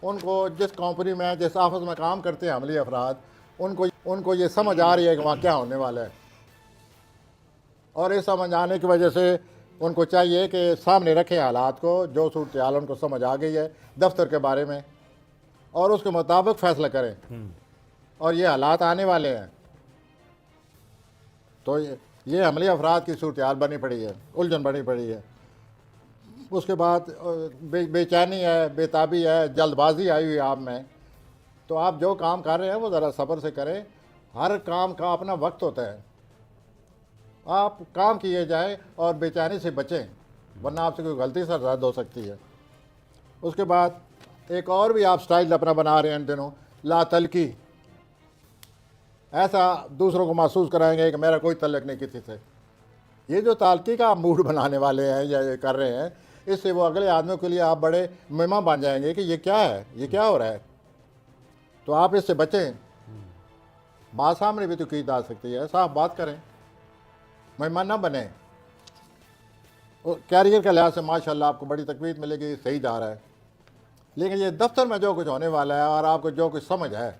उनको जिस कंपनी में जिस ऑफिस में काम करते हैं अमली अफराद, उनको ये समझ आ रही है कि वहाँ क्या होने वाला है, और इस समझ आने की वजह से उनको चाहिए कि सामने रखें हालात को, जो सूरत हाल उनको समझ आ गई है दफ्तर के बारे में, और उसके मुताबिक फ़ैसला करें। और ये हालात आने वाले हैं, तो ये अमली अफराद की सूरत हाल बनी पड़ी है, उलझन बनी पड़ी है। उसके बाद बेचैनी है, बेताबी है, जल्दबाजी आई हुई आप में। तो आप जो काम कर रहे हैं वो ज़रा सब्र से करें। हर काम का अपना वक्त होता है, आप काम किए जाए और बेचैनी से बचें, वरना आपसे कोई गलती से रद्द हो सकती है। उसके बाद एक और भी आप स्टाइल अपना बना रहे हैं इन दिनों, ला तलकी। ऐसा दूसरों को महसूस कराएंगे कि मेरा कोई तल्लक नहीं किसी से। ये जो तालकी का आप मूड बनाने वाले हैं या ये कर रहे हैं, इससे वो अगले आदमियों के लिए आप बड़े मेहमान बन जाएंगे कि ये क्या है, ये क्या हो रहा है। तो आप इससे बचें। बात सामने भी तो की जा सकती है, साफ बात करें, मेहमान ना बने। कैरियर के लिहाज से माशाल्लाह आपको बड़ी तकलीफ मिलेगी, सही जा रहा है। लेकिन ये दफ्तर में जो कुछ होने वाला है और आपको जो कुछ समझ है,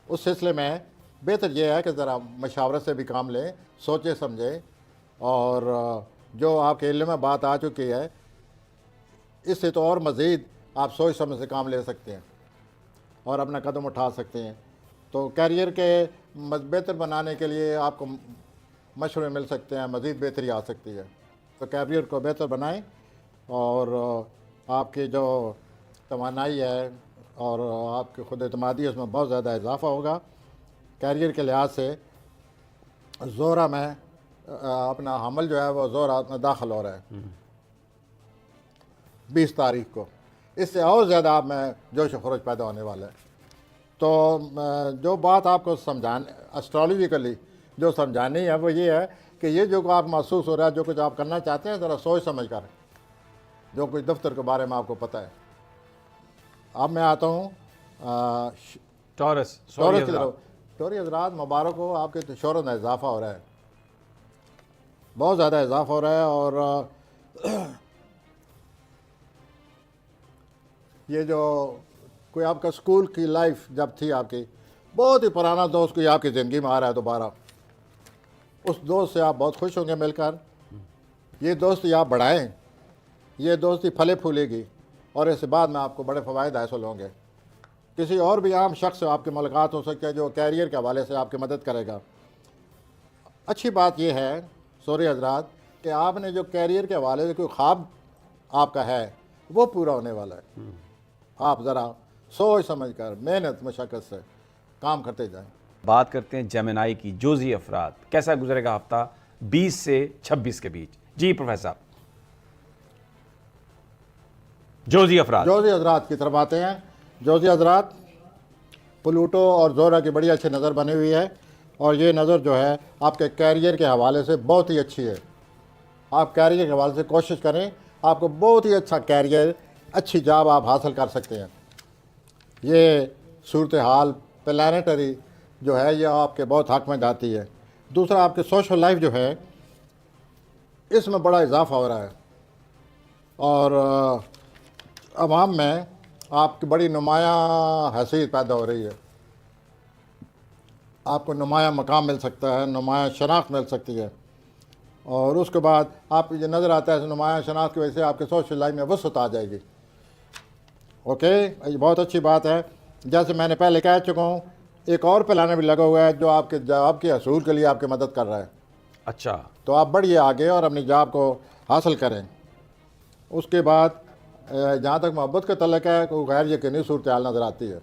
उस सिलसिले में बेहतर यह है कि ज़रा मशावरत से भी काम लें, सोचे समझें, और जो आपके इल्म में बात आ चुकी है इससे तो और मज़ीद आप सोच समझ से काम ले सकते हैं और अपना कदम उठा सकते हैं। तो कैरियर के बेहतर बनाने के लिए आपको मशवरे मिल सकते हैं, मज़ीद बेहतरी आ सकती है। तो कैरियर को बेहतर बनाएं और आपकी जो तवानाई है और आपकी खुद एतमादी है उसमें बहुत ज़्यादा इजाफ़ा होगा। कैरियर के लिहाज से ज़ोरा में अपना हमल जो है वो ज़ोरा में दाखिल हो रहा है 20 तारीख को। इससे और ज़्यादा आप में जोश खरोश पैदा होने वाला है। तो जो बात आपको समझाने एस्ट्रोलॉजिकली जो समझानी है वो ये है कि ये जो आप महसूस हो रहा है, जो कुछ आप करना चाहते हैं, ज़रा सोच समझ कर, जो कुछ दफ्तर के बारे में आपको पता है। अब मैं आता हूँ टॉरस की तरफ। टॉरी हज़रात मुबारक हो, आपके तो शोहरत में इजाफ़ा हो रहा है, बहुत ज़्यादा इजाफ़ा हो रहा है। और ये जो कोई आपका स्कूल की लाइफ जब थी आपकी, बहुत ही पुराना दोस्त कोई आपकी ज़िंदगी में आ रहा है दोबारा, उस दोस्त से आप बहुत खुश होंगे मिलकर। ये दोस्ती आप बढ़ाएं, ये दोस्ती फले फूलेगी और इसके बाद में आपको बड़े फ़वायद हासिल होंगे। किसी और भी आम शख्स से आपकी मुलाकात हो सकती है जो कैरियर के हवाले से आपकी मदद करेगा। अच्छी बात यह है सोरी हज़रात कि आपने जो कैरियर के हवाले से कोई ख्वाब आपका है वो पूरा होने वाला है। आप ज़रा सोच समझ कर मेहनत मशक्क़त से काम करते जाएं। बात करते हैं जेमिनाई की, जोजी अफराद, कैसा गुजरेगा हफ्ता 20 से 26 के बीच? जी प्रोफेसर साहब, जोजी हज़रात की तरफ आते हैं। जोजी हज़रात, प्लूटो और ज़ोरा की बड़ी अच्छी नज़र बनी हुई है और ये नज़र जो है आपके कैरियर के हवाले से बहुत ही अच्छी है। आप कैरियर के हवाले से कोशिश करें, आपको बहुत ही अच्छा कैरियर, अच्छी जॉब आप हासिल कर सकते हैं। ये सूरत हाल प्लानेटरी जो है ये आपके बहुत हक़ में जाती है। दूसरा, आपके सोशल लाइफ जो है इसमें बड़ा इजाफ़ा हो रहा है और अवाम में आपकी बड़ी नुमायाँ हैसियत पैदा हो रही है। आपको नुमायाँ मकाम मिल सकता है, नुमायाँ शनाख्त मिल सकती है। और उसके बाद आप ये नज़र आता है नुमायाँ शनाख्त की वजह से आपके सोशल लाइफ में वसअत आ जाएगी। ओके, ये बहुत अच्छी बात है। जैसे मैंने पहले कह चुका हूँ, एक और प्लान भी लगा हुआ है जो आपके जॉब के हसूल के लिए आपकी मदद कर रहा है। अच्छा, तो आप बढ़िए आगे और अपनी जॉब को हासिल करें। उसके बाद जहाँ तक मोहब्बत का तल्लक है, कोई गैर यकीनी सूरत हाल नज़र आती है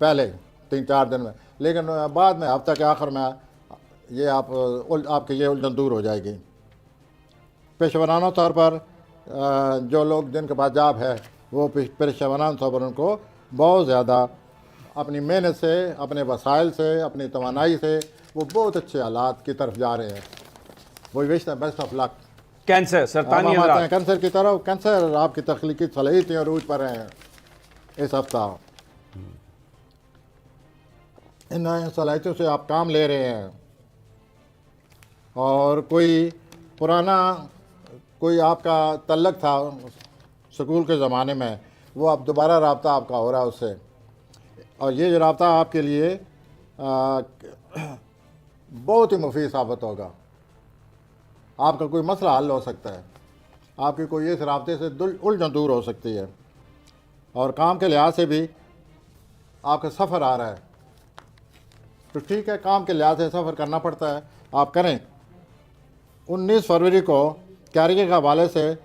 पहले 3-4 दिन में, लेकिन बाद में हफ्ते के आखिर में ये आपकी ये उलझन दूर हो जाएगी। पेशेवराना तौर पर जो लोग जिनके पास जॉब है वो पेशेवराना तौर पर उनको बहुत ज़्यादा अपनी मेहनत से, अपने वसाइल से, अपनी तवानाई से वो बहुत अच्छे हालात की तरफ जा रहे हैं। वही विश है बेस्ट ऑफ लक। कैंसर, सरतानी आते हैं कैंसर की तरफ। कैंसर आपकी तख्लीकी सलाहियतें अरूज पर हैं इस हफ्ता। इन सलाहियतों से आप काम ले रहे हैं और कोई पुराना कोई आपका तल्लक था स्कूल के ज़माने में, वो अब दोबारा रब्ता आपका हो रहा है उससे। और ये जो रब्ता आपके लिए बहुत ही मुफीद साबित होगा। आपका कोई मसला हल हो सकता है, आपकी कोई इस राब्ते से उलझन दूर हो सकती है। और काम के लिहाज से भी आपका सफ़र आ रहा है तो ठीक है, काम के लिहाज से सफ़र करना पड़ता है, आप करें। 19 फरवरी को कैरियर के हवाले से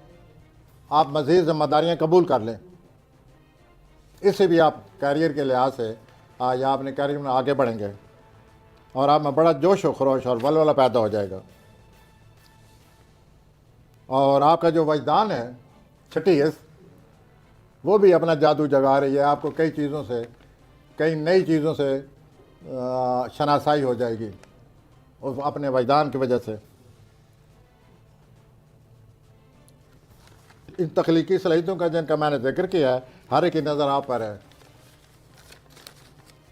आप मज़ीद ज़िम्मेदारियाँ कबूल कर लें, इससे भी आप कैरियर के लिहाज से या अपने कैरियर में आगे बढ़ेंगे और आप में बड़ा जोश व खरोश और वलवला पैदा हो जाएगा। और आपका जो वजदान है, छठी हिस्स, वो भी अपना जादू जगा रही है। आपको कई चीज़ों से, कई नई चीज़ों से शनासाई हो जाएगी उस अपने वजदान की वजह से। इन तख्लीकी सलाहियतों का जिनका मैंने जिक्र किया है, हर एक की नज़र आप पर है।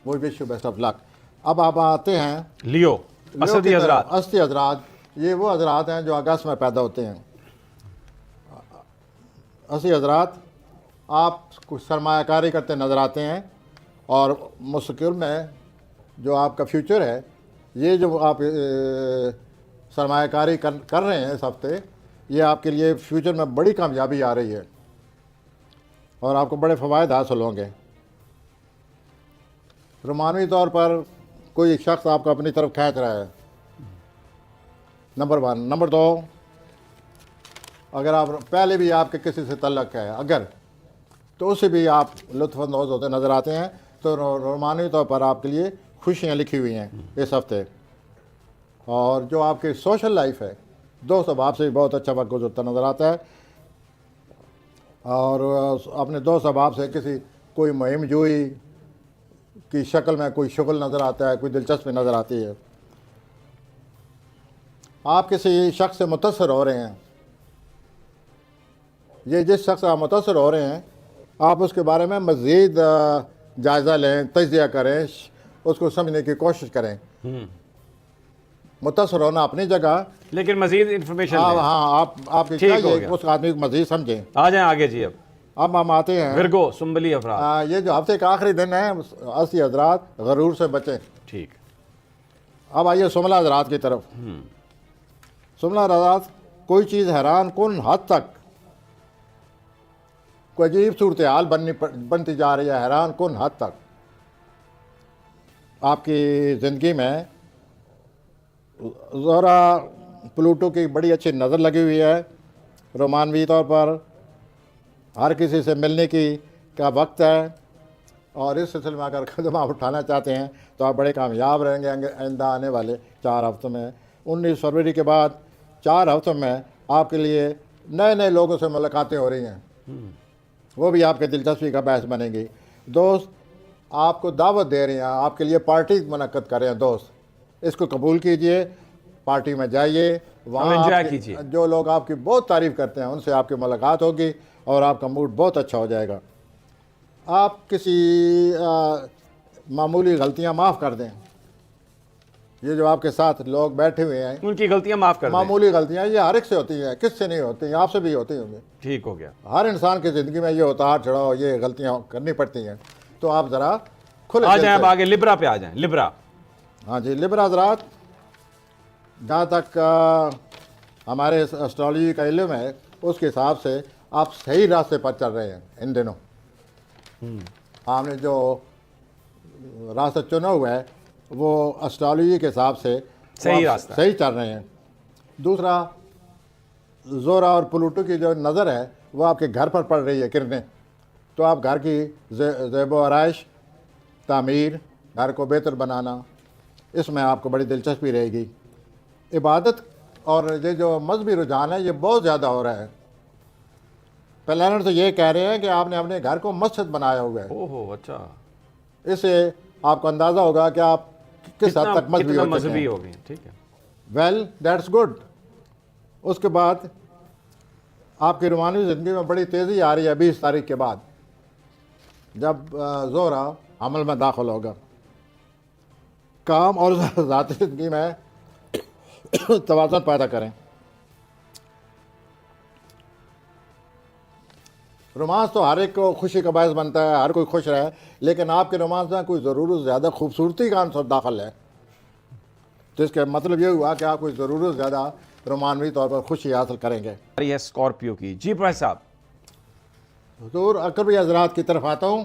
वो wish you best of luck. अब आप आते हैं लियो असदी हजरात। असदी हजरात, ये वो हजरात हैं जो अगस्त में पैदा होते हैं। असदी हजरात आप कुछ सरमायाकारी करते नज़र आते हैं और मुस्तकिल में जो आपका फ्यूचर है, ये जो आप सरमायाकारी कर रहे हैं इस हफ्ते, ये आपके लिए फ्यूचर में बड़ी कामयाबी आ रही है और आपको बड़े फ़वायद हासिल होंगे। रोमानवी तौर पर कोई एक शख्स आपको अपनी तरफ खींच रहा है, नंबर 1। नंबर 2, अगर आप पहले भी आपके किसी से तल्लक है अगर, तो उससे भी आप लुत्फ़अंदोज़ होते नज़र आते हैं। तो रोमानी तौर पर आपके लिए खुशियाँ लिखी हुई हैं इस हफ्ते। और जो आपकी सोशल लाइफ है, दोस्त अहबाब से भी बहुत अच्छा वक्त गुजरता नज़र आता है। और अपने दोस्त अहबाब से किसी कोई मुहिम जोई की शक्ल में कोई शुगल नज़र आता है, कोई दिलचस्पी नज़र आती है। आप किसी शख्स से मुतासर हो रहे हैं, ये जिस शख्स से आप मुतासर हो रहे हैं, आप उसके बारे में मज़ीद जायज़ा लें, तज्ज़िया करें, उसको समझने की कोशिश करें। मुतासर होना अपनी जगह, लेकिन मजीद इंफॉर्मेशन हाँ आप चाहिए उस आदमी को मज़ीद समझें। आ जाएं आगे जी। अब हम आते हैं विरगो सुंबली अफराद। ये जो हफ्ते का आखिरी दिन है, असदी हजरात गरूर से बचें। ठीक। अब आइए सुमला हजरात की तरफ। सुमला हजरात, कोई चीज़ हैरान कुन हद तक कोई अजीब सूरत हाल बनती जा रही है, हैरान कुन हद तक आपकी ज़िंदगी में ज़ोरा प्लूटो की बड़ी अच्छी नज़र लगी हुई है। रोमानवी तौर पर हर किसी से मिलने का वक्त है और इस सिलसिले में अगर कदम आप उठाना चाहते हैं तो आप बड़े कामयाब रहेंगे आइंदा आने वाले 4 हफ्तों में। 19 फरवरी के बाद 4 हफ्तों में आपके लिए नए नए लोगों से मुलाकातें हो रही हैं, वो भी आपके दिलचस्पी का बायस बनेंगी। दोस्त आपको दावत दे रहे हैं, आपके लिए पार्टी मुनक्कद कर रहे हैं। दोस्त इसको कबूल कीजिए, पार्टी में जाइए, वहाँ एंजॉय कीजिए। जो लोग आपकी बहुत तारीफ़ करते हैं उनसे आपकी मुलाकात होगी और आपका मूड बहुत अच्छा हो जाएगा। आप किसी मामूली गलतियाँ माफ़ कर दें। ये जो आपके साथ लोग बैठे हुए हैं, उनकी गलतियाँ माफ़ कर दें। मामूली गलतियाँ ये हर एक से होती हैं, किससे नहीं होती, आपसे भी होती होंगी। ठीक हो गया। हर इंसान की ज़िंदगी में ये उतार चढ़ाव, ये गलतियाँ करनी पड़ती हैं। तो आप ज़रा खुले आ जाएं, अब आगे लिब्रा पे आ जाएं। लिब्रा। हाँ जी, लिब्रा हज़रात, जहाँ तक हमारे एस्ट्रोलॉजी का इल्म है, उसके हिसाब से आप सही रास्ते पर चल रहे हैं इन दिनों। आपने जो रास्ता चुना हुआ है वो एस्ट्रोलॉजी के हिसाब से सही रास्ता, सही चल रहे हैं। दूसरा, ज़ोरा और प्लूटो की जो नज़र है वो आपके घर पर पड़ रही है किरणें, तो आप घर की ज़ेबो आराइश, तामीर, घर को बेहतर बनाना, इसमें आपको बड़ी दिलचस्पी रहेगी। इबादत और ये जो मजहबी रुझान है ये बहुत ज़्यादा हो रहा है। प्लानर तो ये कह रहे हैं कि आपने अपने घर को मस्जिद बनाया हुआ है। ओहो, अच्छा। इससे आपको अंदाज़ा होगा कि आप किस हद तक मजहबी हो गए। ठीक है, वेल दैट्स गुड। उसके बाद आपकी रूहानी ज़िंदगी में बड़ी तेज़ी आ रही है 20 तारीख के बाद, जब ज़ोरा अमल में दाखिल होगा। काम और ज़ाती ज़िंदगी में तवाज़ुन पैदा करें। रोमांस तो हर एक को खुशी का बायस बनता है, हर कोई खुश रहे, लेकिन आपके रोमांस में कोई ज़रूरत ज़्यादा खूबसूरती का अंसर दाखिल है, तो इसका मतलब ये हुआ कि आप कोई ज़रूरत ज़्यादा रोमानवी तौर पर खुशी हासिल करेंगे। ये है स्कॉर्पियो की। जी प्रोफेसर साहब। तो अक्कर भाई हजरात की तरफ आता हूँ,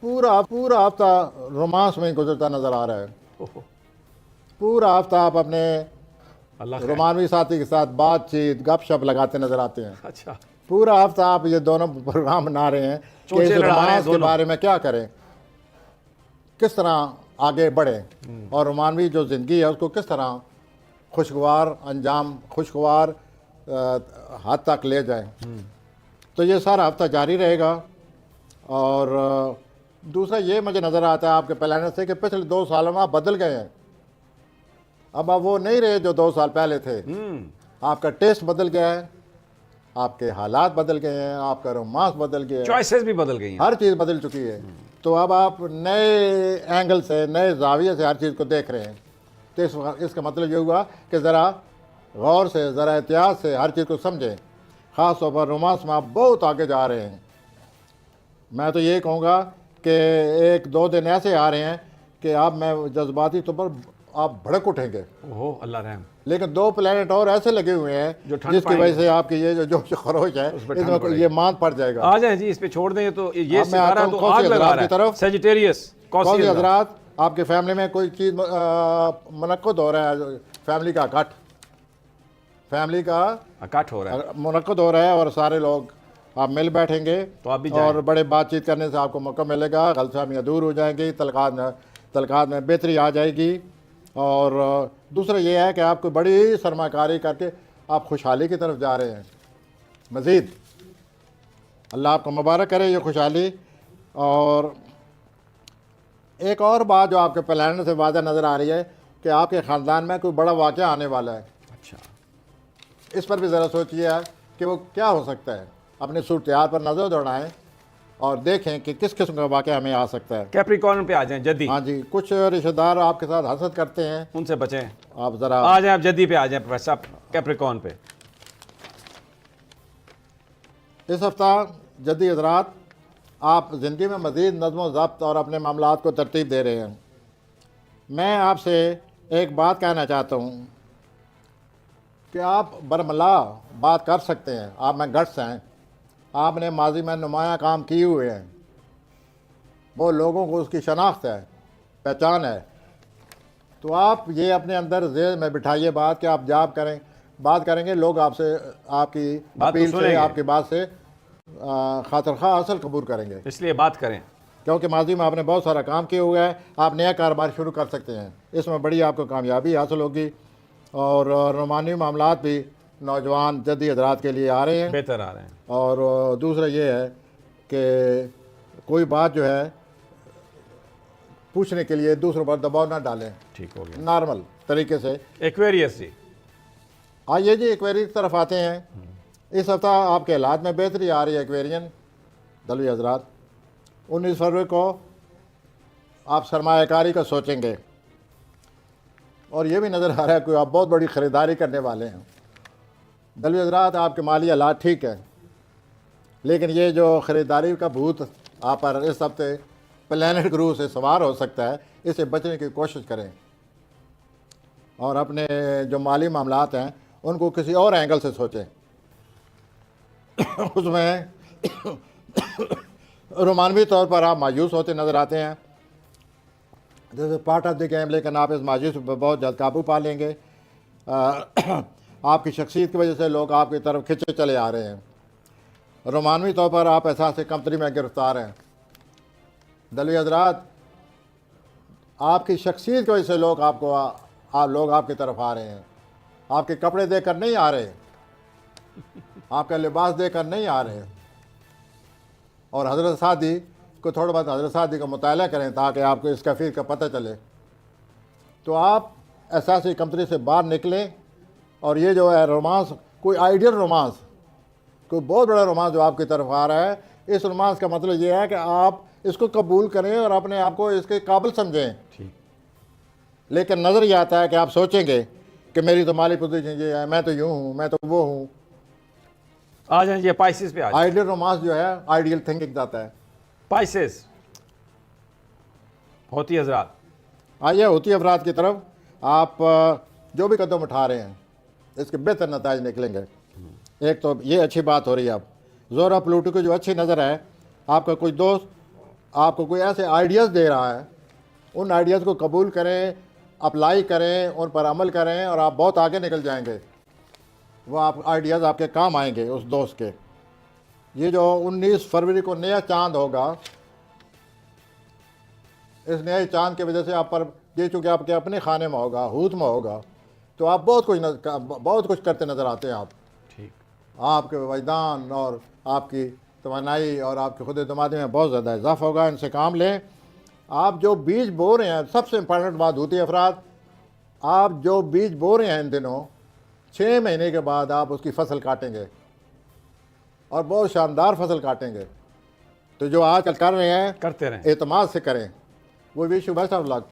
पूरा हफ्ता रोमांस में ही गुजरता नज़र आ रहा है। पूरा हफ्ता आप अपने अल्लाह खैर। रोमानवी साथी के साथ बातचीत गपशप लगाते नज़र आते हैं। अच्छा, पूरा हफ्ता आप ये दोनों प्रोग्राम बना रहे हैं कि चोंचे इस लड़ा रहे हैं रोमांस के दोनों। बारे में क्या करें, किस तरह आगे बढ़ें और रोमानवी जो ज़िंदगी है उसको किस तरह खुशगवार अंजाम, खुशगवार हद तक ले जाएं। तो ये सारा हफ्ता जारी रहेगा। और दूसरा ये मुझे नज़र आता है आपके प्लान से कि पिछले 2 सालों में आप बदल गए हैं। अब आप वो नहीं रहे जो 2 साल पहले थे। आपका टेस्ट बदल गया है, आपके हालात बदल गए हैं, आपका रोमांस बदल गया है, चॉइसेस भी बदल गई हैं। हर चीज़ बदल चुकी है। तो अब आप नए एंगल से, नए जाविये से हर चीज़ को देख रहे हैं। तो इसका मतलब ये हुआ कि ज़रा गौर से, ज़रा एहतियात से हर चीज़ को समझें। ख़ास तौर पर रोमांस में आप बहुत आगे जा रहे हैं। मैं तो ये कहूँगा कि 1-2 दिन ऐसे आ रहे हैं कि आप में जज्बाती तौर पर आप भड़क उठेंगे। ओहो अल्लाह रहम। लेकिन 2 प्लैनेट और ऐसे लगे हुए हैं जो ठंड जिसकी पाएंगे। वजह से आपकी ये जो जोश खरोश है उस पे ठंड इसमें पड़ेगी। ये मांद पड़ जाएगा। आ जाए जी, इस पे छोड़ दें। तो ये अब मैं सितारा आता हूं तो कौसी आग लगा हजरात रहा की है। तरफ। सेजिटेरियस कौसी हजरात, आपके फैमिली में कोई चीज़ मुनक्कद हो रहा है, फैमिली का इकट्ठ, फैमिली का अकाट हो रहा है। मुनक्कद हो रहा है और सारे लोग आप मिल बैठेंगे तो आप भी जाएं। और बड़े बातचीत करने से आपको मौका मिलेगा, गलतफहमियाँ दूर हो जाएंगी, तलकात में बेहतरी आ जाएगी। और दूसरा ये है कि आपको बड़ी सरमाकारी करके आप खुशहाली की तरफ जा रहे हैं मज़ीद। अल्लाह आपको मुबारक करे ये खुशहाली। और एक और बात जो आपके प्लान से वाज़ह नज़र आ रही है कि आपके ख़ानदान में कोई बड़ा वाक़या आने वाला है। अच्छा, इस पर भी ज़रा सोचिए कि वो क्या हो सकता है। अपने सूरत-ए-हाल पर नज़र दौड़ाएं और देखें कि किस किस्म का वाक़या हमें आ सकता है। कैप्रिकॉर्न पे आ जाएं जद्दी। हाँ जी, कुछ रिश्तेदार आपके साथ हसद करते हैं, उनसे बचें। आप ज़रा आ जाएं, आप जद्दी पे आ जाएं प्रोफेसर साहब, कैप्रिकॉर्न पे। इस हफ्ता जद्दी हजरात आप ज़िंदगी में मज़ीद नज़्म ज़ब्त और अपने मामलात को तरतीब दे रहे हैं। मैं आपसे एक बात कहना चाहता हूँ कि आप बरमला बात कर सकते हैं, आप में गट्स हैं, आपने माजी में नुमाया काम किए हुए हैं, वो लोगों को उसकी शनाख्त है, पहचान है। तो आप ये अपने अंदर ज़ेहन में बिठाइए बात कि आप जब करें बात करेंगे, लोग आपसे आपकी बात तो अपील से, सुनेंगे। आपकी बात से खातिर खा असल कबूल करेंगे। इसलिए बात करें। क्योंकि माजी में आपने बहुत सारा काम किया हुआ है, आप नया कारोबार शुरू कर सकते हैं, इसमें बड़ी आपको कामयाबी हासिल होगी। और रोमानी मामलात भी नौजवान जद्दी हजरात के लिए आ रहे हैं। बेहतर आ रहे हैं। और दूसरा ये है कि कोई बात जो है पूछने के लिए दूसरों पर दबाव ना डालें, ठीक हो गया। नॉर्मल तरीके से। एक्वेरियस जी। आइए जी एक्वेरी की तरफ आते हैं। इस हफ्ता आपके हालात में बेहतरी आ रही है एक्वेरियन दलवी हजरात। 19 फरवरी को आप सरमायाकारी का सोचेंगे और ये भी नज़र आ रहा है कि आप बहुत बड़ी ख़रीदारी करने वाले हैं। दलवी हजरात आपके माली हालात ठीक है, लेकिन ये जो ख़रीदारी का भूत आप पर इस हफ्ते प्लैनेट गुरु से सवार हो सकता है, इससे बचने की कोशिश करें और अपने जो माली मामलात हैं उनको किसी और एंगल से सोचें। उसमें रोमानवी तौर पर आप मायूस होते नज़र आते हैं, जैसे पार्ट ऑफ द गेम, लेकिन आप इस मायूस पर बहुत जल्द काबू पा लेंगे। आपकी शख्सियत की वजह से लोग आपकी तरफ खिंचे चले आ रहे हैं। रोमानवी तौर पर आप एहसास कमतरी में गिरफ्तार हैं। दलवी हजरात, आपकी शख्सियत की वजह से लोग लोग आपकी तरफ आ रहे हैं। आपके कपड़े देकर नहीं आ रहे, आपका लिबास देकर नहीं आ रहे। और हज़रत सादी को थोड़ा बहुत हज़रत सादी का मुताला करें ताकि आपको इस कैफियत का पता चले। तो आप एहसास कमतरी से बाहर निकलें और ये जो है रोमांस, कोई आइडियल रोमांस, कोई बहुत बड़ा रोमांस जो आपकी तरफ आ रहा है, इस रोमांस का मतलब ये है कि आप इसको कबूल करें और अपने आप को इसके काबिल समझें। ठीक। लेकिन नज़र ये आता है कि आप सोचेंगे कि मेरी तो माली पोजीशन ये है, मैं तो यूँ हूँ, मैं तो वो हूँ। आ जाए ये पाइसिस पे आ जाए। आइडियल रोमांस जो है आइडियल थिंकिंग जाता है। पाइसिस होती हजरात, आइए होती अफराद की तरफ। आप जो भी कदम उठा रहे हैं इसके बेहतर नताज निकलेंगे। एक तो ये अच्छी बात हो रही है। अब जोरा प्लूटो की जो अच्छी नज़र है, आपका कोई दोस्त आपको कोई ऐसे आइडियाज़ दे रहा है, उन आइडियाज़ को कबूल करें, अप्लाई करें, उन पर अमल करें और आप बहुत आगे निकल जाएंगे। वो आप आइडियाज़ आपके काम आएंगे उस दोस्त के। ये जो 19 फरवरी को नया चांद होगा, इस नए चांद की वजह से आप पर ये चूँकि आपके अपने खाने में होगा, हूत में होगा, तो आप बहुत कुछ करते नज़र आते हैं। आप ठीक, आपके वजदान और आपकी तवानाई और आपके खुद एतमादी में बहुत ज़्यादा इजाफा होगा। इनसे काम लें। आप जो बीज बो रहे हैं, सबसे इम्पॉर्टेंट बात होती है अफराद, आप जो बीज बो रहे हैं इन दिनों, 6 महीने के बाद आप उसकी फसल काटेंगे और बहुत शानदार फसल काटेंगे। तो जो आजकल कर रहे हैं करते रहें। एतमाद से करें। वो wish you best of luck.